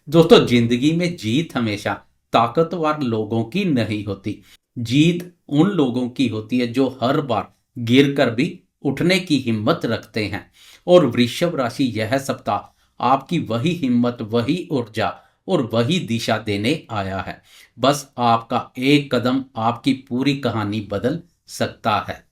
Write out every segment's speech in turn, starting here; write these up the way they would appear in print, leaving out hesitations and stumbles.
दोस्तों, जिंदगी में जीत हमेशा ताकतवर लोगों की नहीं होती। जीत उन लोगों की होती है जो हर बार गिरकर भी उठने की हिम्मत रखते हैं। और वृषभ राशि यह सप्ताह आपकी वही हिम्मत, वही ऊर्जा और वही दिशा देने आया है। बस आपका एक कदम आपकी पूरी कहानी बदल सकता है।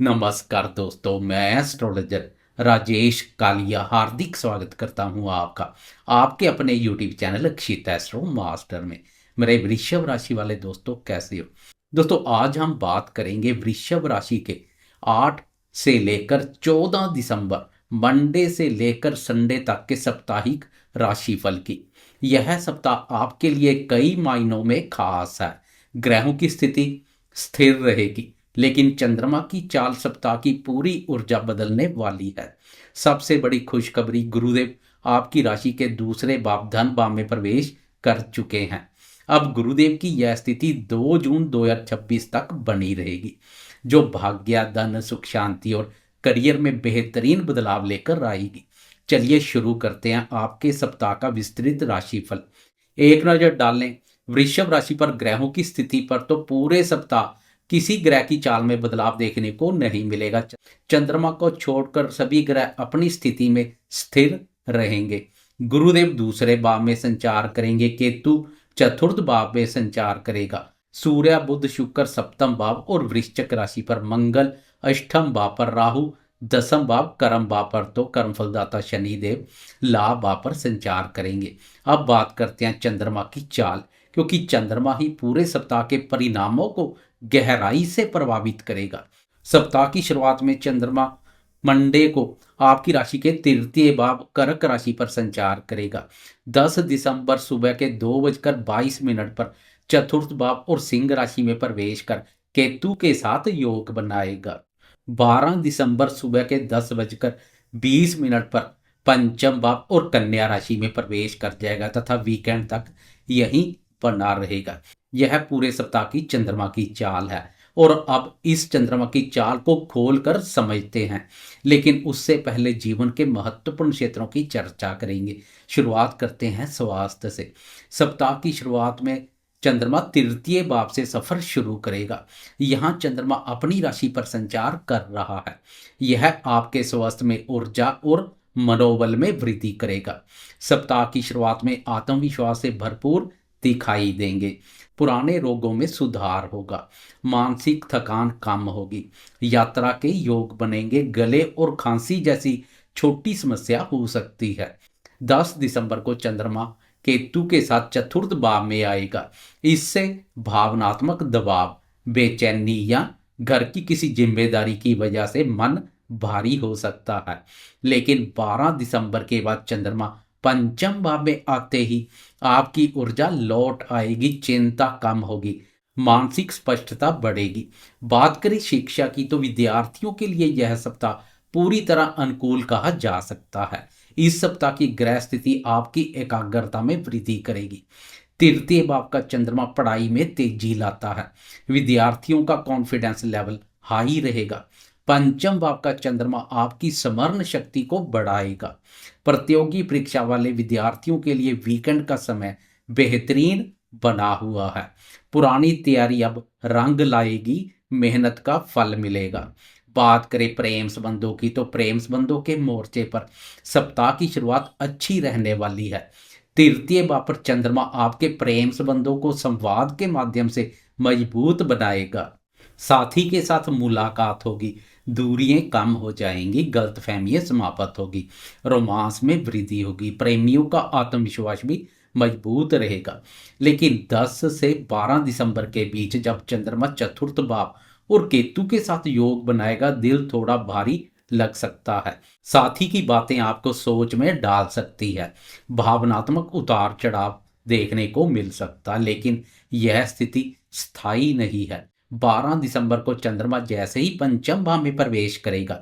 नमस्कार दोस्तों, मैं एस्ट्रोलॉजर राजेश कालिया हार्दिक स्वागत करता हूं आपका आपके अपने यूट्यूब चैनल अक्षित एस्ट्रो मास्टर में। मेरे वृषभ राशि वाले दोस्तों, कैसे हो? दोस्तों, आज हम बात करेंगे वृषभ राशि के 8 से लेकर 14 दिसंबर मंडे से लेकर संडे तक के साप्ताहिक राशिफल की। यह सप्ताह आपके लिए कई मायनों में खास है। ग्रहों की स्थिति स्थिर रहेगी, लेकिन चंद्रमा की चाल सप्ताह की पूरी ऊर्जा बदलने वाली है। सबसे बड़ी खुशखबरी, गुरुदेव आपकी राशि के दूसरे भाव धन भाव में प्रवेश कर चुके हैं। अब गुरुदेव की यह स्थिति 2 जून 2026 तक बनी रहेगी, जो भाग्य, धन, सुख, शांति और करियर में बेहतरीन बदलाव लेकर आएगी। चलिए शुरू करते हैं आपके सप्ताह का विस्तृत राशिफल। एक नजर डालें वृषभ राशि पर ग्रहों की स्थिति पर, तो पूरे सप्ताह किसी ग्रह की चाल में बदलाव देखने को नहीं मिलेगा। चंद्रमा को छोड़कर सभी ग्रह अपनी स्थिति में स्थिर रहेंगे। गुरुदेव दूसरे भाव में संचार करेंगे, केतु चतुर्थ भाव में संचार करेगा, सूर्य बुध शुक्र सप्तम भाव और वृश्चिक राशि पर मंगल अष्टम भाव पर, राहु दसम भाव कर्म भाव पर, तो कर्मफलदाता शनिदेव लाभ भाव पर संचार करेंगे। अब बात करते हैं चंद्रमा की चाल, क्योंकि चंद्रमा ही पूरे सप्ताह के परिणामों को गहराई से प्रभावित करेगा। सप्ताह की शुरुआत में चंद्रमा मंडे को आपकी राशि के तृतीय भाव कर्क राशि पर संचार करेगा। 10 दिसंबर सुबह के 2:22 पर चतुर्थ भाव और सिंह राशि में प्रवेश कर केतु के साथ योग बनाएगा। 12 दिसंबर सुबह के 10:20 पर पंचम भाव और कन्या राशि में प्रवेश कर जाएगा तथा वीकेंड तक यहीं बना रहेगा। यह पूरे सप्ताह की चंद्रमा की चाल है। और अब इस चंद्रमा की चाल को खोलकर समझते हैं, लेकिन उससे पहले जीवन के महत्वपूर्ण क्षेत्रों की चर्चा करेंगे। शुरुआत करते हैं स्वास्थ्य से। सप्ताह की शुरुआत में चंद्रमा तृतीय भाव से सफर शुरू करेगा। यहां चंद्रमा अपनी राशि पर संचार कर रहा है। यह आपके स्वास्थ्य में ऊर्जा और मनोबल में वृद्धि करेगा। सप्ताह की शुरुआत में आत्मविश्वास से भरपूर दिखाई देंगे। पुराने रोगों में सुधार होगा, मानसिक थकान कम होगी, यात्रा के योग बनेंगे, गले और खांसी जैसी छोटी समस्या हो सकती है। 10 दिसंबर को चंद्रमा केतु के साथ चतुर्थ भाव में आएगा। इससे भावनात्मक दबाव, बेचैनी या घर की किसी जिम्मेदारी की वजह से मन भारी हो सकता है। लेकिन 12 दिसंबर के बाद चंद्रमा पंचम भाव में आते ही आपकी ऊर्जा लौट आएगी, चिंता कम होगी, मानसिक स्पष्टता बढ़ेगी। बात करें शिक्षा की, तो विद्यार्थियों के लिए यह सप्ताह पूरी तरह अनुकूल कहा जा सकता है। इस सप्ताह की ग्रह स्थिति आपकी एकाग्रता में वृद्धि करेगी। तृतीय भाव का चंद्रमा पढ़ाई में तेजी लाता है। विद्यार्थियों का कॉन्फिडेंस लेवल हाई रहेगा। पंचम भाव का चंद्रमा आपकी स्मरण शक्ति को बढ़ाएगा। प्रतियोगी परीक्षा वाले विद्यार्थियों के लिए वीकेंड का समय बेहतरीन बना हुआ है। पुरानी तैयारी अब रंग लाएगी, मेहनत का फल मिलेगा। बात करें प्रेम संबंधों की, तो प्रेम संबंधों के मोर्चे पर सप्ताह की शुरुआत अच्छी रहने वाली है। तृतीय भाव पर चंद्रमा आपके प्रेम संबंधों को संवाद के माध्यम से मजबूत बनाएगा। साथी के साथ मुलाकात होगी, दूरियां कम हो जाएंगी, गलतफहमियां समाप्त होगी, रोमांस में वृद्धि होगी, प्रेमियों का आत्मविश्वास भी मजबूत रहेगा। लेकिन 10 से 12 दिसंबर के बीच जब चंद्रमा चतुर्थ भाव और केतु के साथ योग बनाएगा, दिल थोड़ा भारी लग सकता है। साथी की बातें आपको सोच में डाल सकती है। भावनात्मक उतार चढ़ाव देखने को मिल सकता, लेकिन यह स्थिति स्थायी नहीं है। 12 दिसंबर को चंद्रमा जैसे ही पंचम भाव में प्रवेश करेगा,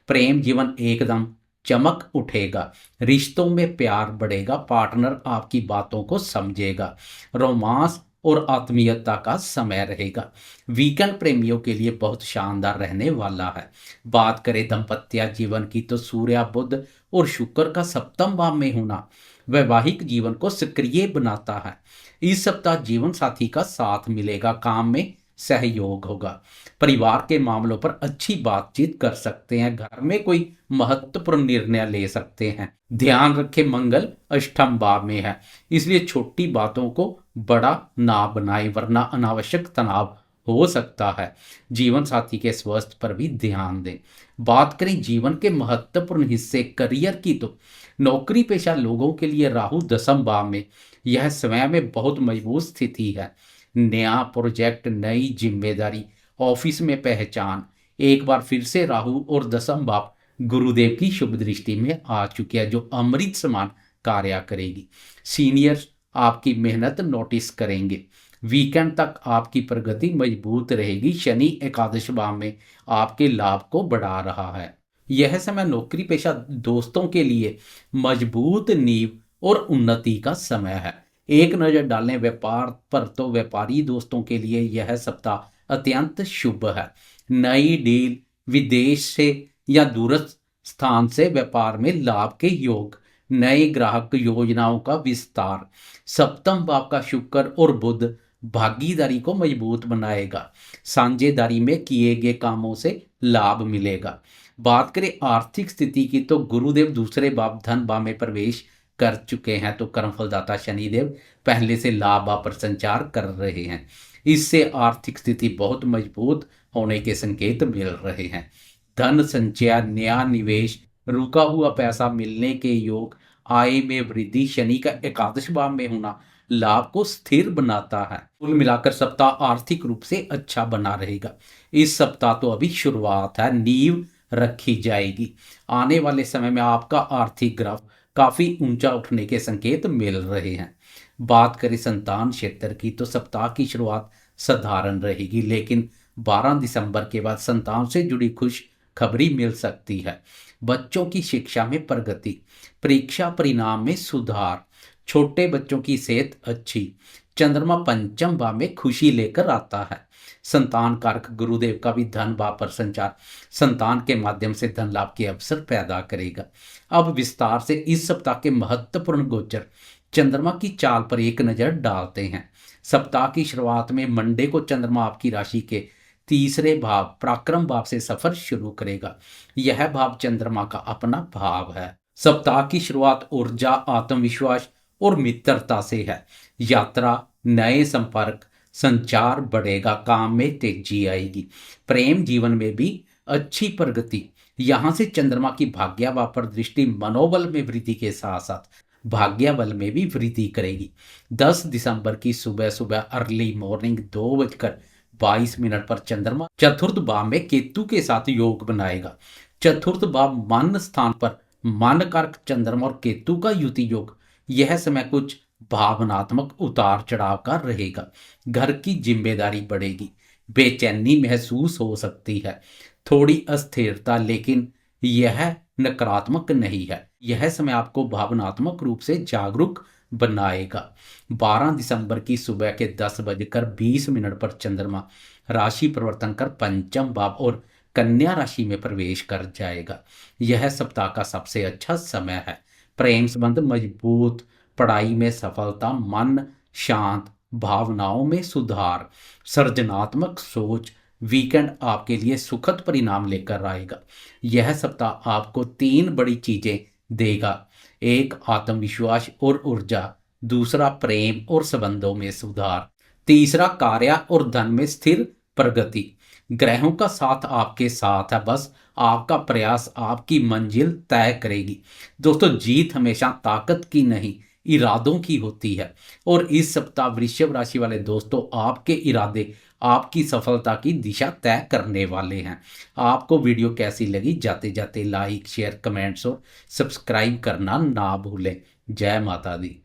प्रेम जीवन एकदम चमक उठेगा। रिश्तों में प्यार बढ़ेगा, पार्टनर आपकी बातों को समझेगा, रोमांस और आत्मीयता का समय रहेगा। वीकेंड प्रेमियों के लिए बहुत शानदार रहने वाला है। बात करें दाम्पत्य जीवन की, तो सूर्य बुध और शुक्र का सप्तम भाव में होना वैवाहिक जीवन को सक्रिय बनाता है। इस सप्ताह जीवन साथी का साथ मिलेगा, काम में सहयोग होगा। परिवार के मामलों पर अच्छी बातचीत कर सकते हैं, घर में कोई महत्वपूर्ण निर्णय ले सकते हैं। ध्यान रखें, मंगल अष्टम भाव में है, इसलिए छोटी बातों को बड़ा ना बनाएं, वरना अनावश्यक तनाव हो सकता है। जीवन साथी के स्वास्थ्य पर भी ध्यान दें। बात करें जीवन के महत्वपूर्ण हिस्से करियर की, तो नौकरी पेशा लोगों के लिए राहु दसम भाव में, यह स्वयं में बहुत मजबूत स्थिति है। नया प्रोजेक्ट, नई जिम्मेदारी, ऑफिस में पहचान, एक बार फिर से राहु और दसम भाव गुरुदेव की शुभ दृष्टि में आ चुकी है, जो अमृत समान कार्य करेगी। सीनियर्स आपकी मेहनत नोटिस करेंगे। वीकेंड तक आपकी प्रगति मजबूत रहेगी। शनि एकादश भाव में आपके लाभ को बढ़ा रहा है। यह समय नौकरी पेशा दोस्तों के लिए मजबूत नींव और उन्नति का समय है। एक नजर डालें व्यापार पर, तो व्यापारी दोस्तों के लिए यह सप्ताह अत्यंत शुभ है। नई डील, विदेश से या दूरस्थ स्थान से व्यापार में लाभ के योग, नए ग्राहक योजनाओं का विस्तार। सप्तम भाव का शुक्र और बुध भागीदारी को मजबूत बनाएगा। साझेदारी में किए गए कामों से लाभ मिलेगा। बात करें आर्थिक स्थिति की, तो गुरुदेव दूसरे भाव धन भाव में प्रवेश कर चुके हैं, तो कर्मफलदाता शनिदेव पहले से लाभ भाव पर संचार कर रहे हैं। इससे आर्थिक स्थिति बहुत मजबूत होने के संकेत मिल रहे हैं। धन संचय, नया निवेश, रुका हुआ पैसा मिलने के योग, आय में वृद्धि, शनि का एकादश भाव में होना लाभ को स्थिर बनाता है। कुल मिलाकर सप्ताह आर्थिक रूप से अच्छा बना रहेगा। इस सप्ताह तो अभी शुरुआत है, नींव रखी जाएगी। आने वाले समय में आपका आर्थिक ग्राफ काफी ऊंचा उठने के संकेत मिल रहे हैं। बात करें संतान क्षेत्र की, तो सप्ताह की शुरुआत साधारण रहेगी, लेकिन 12 दिसंबर के बाद संतान से जुड़ी खुश खबरी मिल सकती है। बच्चों की शिक्षा में प्रगति, परीक्षा परिणाम में सुधार, छोटे बच्चों की सेहत अच्छी। चंद्रमा पंचम भाव में खुशी लेकर आता है। संतान कारक गुरुदेव का भी धन भाव पर संचार संतान के माध्यम से धन लाभ के अवसर पैदा करेगा। अब विस्तार से इस सप्ताह के महत्वपूर्ण गोचर चंद्रमा की चाल पर एक नजर डालते हैं। सप्ताह की शुरुआत में मंडे को चंद्रमा आपकी राशि के तीसरे भाव पराक्रम भाव से सफर शुरू करेगा। यह भाव चंद्रमा का अपना भाव है। सप्ताह की शुरुआत ऊर्जा, आत्मविश्वास और मित्रता से है। यात्रा, नए संपर्क, संचार बढ़ेगा, काम में तेजी आएगी। प्रेम जीवन में भी अच्छी प्रगति। यहां से चंद्रमा की भाग्य भाव पर दृष्टि मनोबल में वृद्धि के साथ साथ भाग्य बल में भी वृद्धि करेगी। 10 दिसंबर की सुबह सुबह अर्ली मॉर्निंग 2:22 पर चंद्रमा चतुर्थ भाव में केतु के साथ योग बनाएगा। चतुर्थ भाव मन स्थान पर मन कारक चंद्रमा और केतु का युति योग। यह समय कुछ भावनात्मक उतार चढ़ाव का रहेगा। घर की जिम्मेदारी बढ़ेगी, बेचैनी महसूस हो सकती है, थोड़ी अस्थिरता, लेकिन यह नकारात्मक नहीं है। यह समय आपको भावनात्मक रूप से जागरूक बनाएगा। 12 दिसंबर की सुबह के 10:20 पर चंद्रमा राशि परिवर्तन कर पंचम भाव और कन्या राशि में प्रवेश कर जाएगा। यह सप्ताह का सबसे अच्छा समय है। प्रेम संबंध मजबूत, पढ़ाई में सफलता, मन शांत, भावनाओं में सुधार, सृजनात्मक सोच। वीकेंड आपके लिए सुखद परिणाम लेकर आएगा। यह सप्ताह आपको 3 बड़ी चीजें देगा। एक, आत्मविश्वास और ऊर्जा। दूसरा, प्रेम और संबंधों में सुधार। तीसरा, कार्य और धन में स्थिर प्रगति। ग्रहों का साथ आपके साथ है, बस आपका प्रयास आपकी मंजिल तय करेगी। दोस्तों, जीत हमेशा ताकत की नहीं, इरादों की होती है। और इस सप्ताह वृश्चिक राशि वाले दोस्तों, आपके इरादे आपकी सफलता की दिशा तय करने वाले हैं। आपको वीडियो कैसी लगी, जाते जाते लाइक, शेयर, कमेंट्स और सब्सक्राइब करना ना भूलें। जय माता दी।